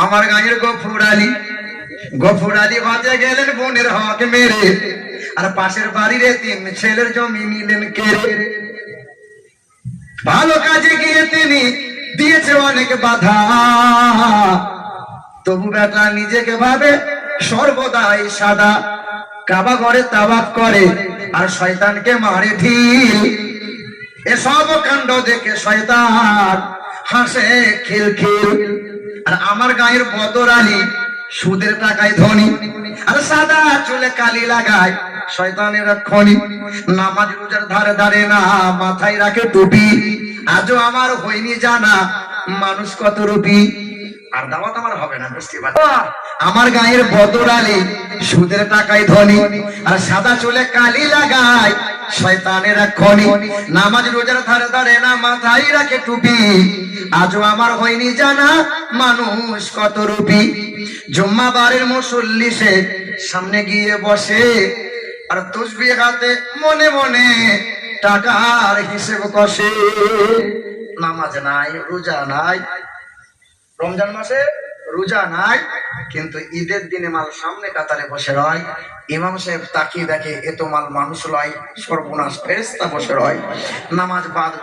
আমার গাঁয়ের গফুর আলী বাজে গেলেন বোনের হক মেরে, আর পাশের বাড়ির তিন ছেলের জমি নিলেন কেড়ে। ভালো কাজে গিয়ে তিনি দিয়েছে অনেক বাধা, তবু বেটা নিজেকে ভাবে সর্বদাই সাদা। কাবা ঘরে তাওয়াফ করে আর শয়তানকে মারে ঢিল, এসব কাণ্ড দেখে শয়তান হাসে খিলখিল। আর আমার গায়ের বদর আলী সুদের টাকায় ধনী, আর সাদা চুলে কালি লাগায় শয়তানের খনি। নামাজ রোজার ধারে ধারে না, মাথায় রাখে টুপি, আজও আমার হয়নি জানা মানুষ কত রূপী। আর দাওয়াত আমার হবে না, বুঝতে পারছি। আমার গায়ের বদর আলী সুদের টাকায় ধনী, আর সাদা চুলে কালি লাগায় শয়তানের খনি। নামাজ রোজার ধারে ধারে না, মাথায় রাখে টুপি, আজও আমার হয়নি জানা মানুষ কত রূপী। জুম্মাবারের মুসল্লি সে সামনে গিয়ে বসে, আর তসবিহ হাতে মনে মনে টাকার হিসেব কষে। নামাজ নাই, রোজা নাই, রমজান মাসে রোজা নাই, কিন্তু ঈদের দিনে মাল সামনে কাতারে বসে রয়। ইমাম সাহেব তাকিয়ে দেখে এত মাল মানুষ লয়, সর্বনাশ ফেরেশতা বসে রয়। নামাজ বাদ